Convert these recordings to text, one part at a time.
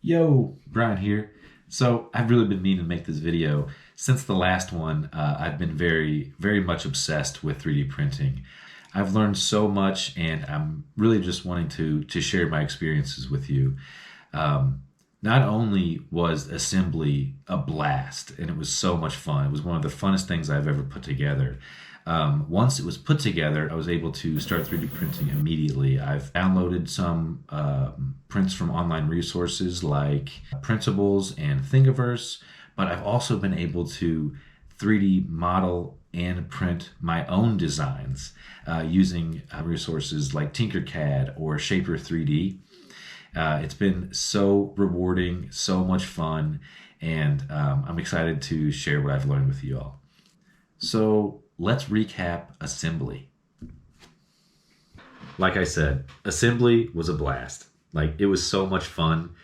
Yo, Brian here. So I've really been meaning to make this video. Since the last one, I've been very much obsessed with 3D printing. I've learned so much and I'm really just wanting to share my experiences with you. Not only was assembly a blast and it was so much fun, it was one of the funnest things I've ever put together. Once it was put together, I was able to start 3D printing immediately. I've downloaded some prints from online resources like Printables and Thingiverse, but I've also been able to 3D model and print my own designs using resources like Tinkercad or Shaper 3D. It's been so rewarding, so much fun, and I'm excited to share what I've learned with you all. So let's recap assembly. Like I said, assembly was a blast. Like, it was so much fun.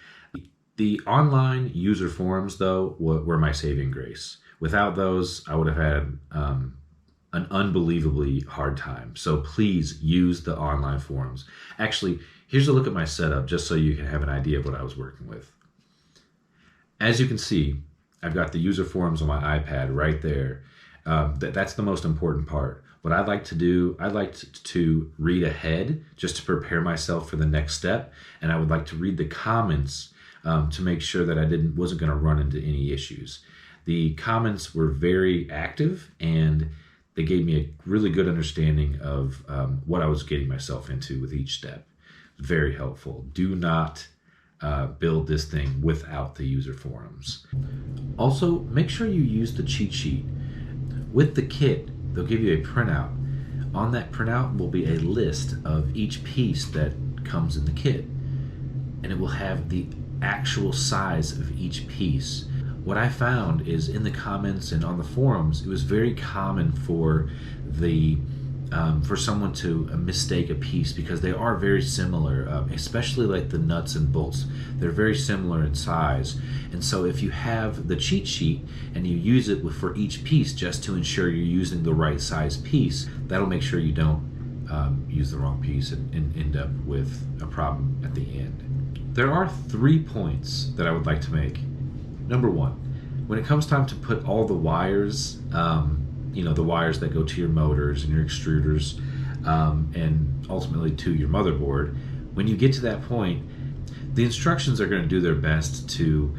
The online user forums, though, were my saving grace. Without those, I would have had an unbelievably hard time. So please use the online forums. Actually, here's a look at my setup just so you can have an idea of what I was working with. As you can see, I've got the user forums on my iPad right there. That's the most important part. What I'd like to do, I'd like to read ahead just to prepare myself for the next step. And I would like to read the comments to make sure that I wasn't going to run into any issues. The comments were very active and they gave me a really good understanding of what I was getting myself into with each step. Very helpful. Do not build this thing without the user forums. Also, make sure you use the cheat sheet. With the kit, they'll give you a printout. On that printout will be a list of each piece that comes in the kit, and it will have the actual size of each piece. What I found is in the comments and on the forums, it was very common for someone to mistake a piece because they are very similar, especially like the nuts and bolts. They're very similar in size. And so if you have the cheat sheet and you use it for each piece just to ensure you're using the right size piece, that'll make sure you don't use the wrong piece and end up with a problem at the end. There are 3 points that I would like to make. Number 1, when it comes time to put all the wires, the wires that go to your motors and your extruders, and ultimately to your motherboard, when you get to that point, the instructions are going to do their best to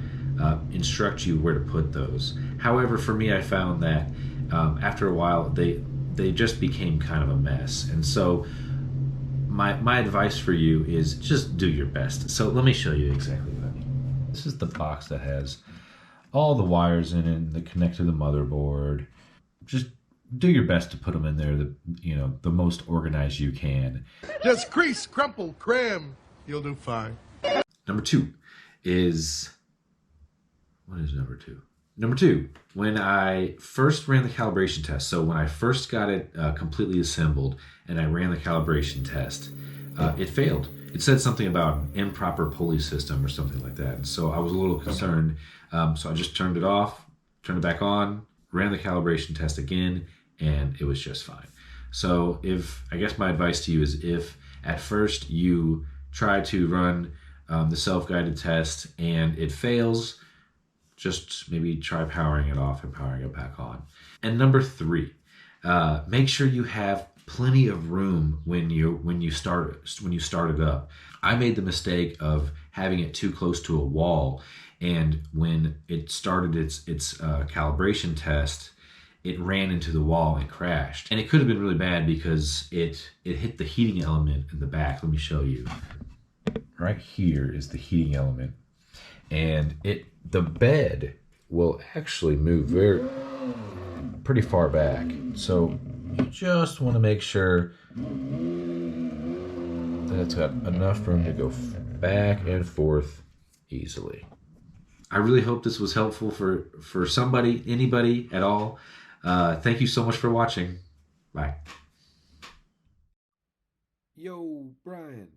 instruct you where to put those. However, for me, I found that after a while, they just became kind of a mess. And so my advice for you is just do your best. So let me show you exactly what I mean. This is the box that has all the wires in it that connect to the motherboard. Just do your best to put them in there, the most organized you can. Just crease, crumple, cram. You'll do fine. Number 2 is, what is number 2? Number 2, when I first ran the calibration test, so when I first got it completely assembled and I ran the calibration test, it failed. It said something about improper pulley system or something like that. And so I was a little concerned. So I just turned it off, turned it back on, ran the calibration test again, and it was just fine. So I guess my advice to you is, if at first you try to run the self-guided test and it fails, just maybe try powering it off and powering it back on. And number 3, make sure you have plenty of room when you start it up. I made the mistake of having it too close to a wall, and when it started its calibration test, it ran into the wall and crashed. And it could have been really bad because it hit the heating element in the back. Let me show you. Right here is the heating element, and the bed will actually move pretty far back. So you just want to make sure that it's got enough room to go back and forth easily. I really hope this was helpful for somebody, anybody at all. Thank you so much for watching. Bye. Yo, Brian.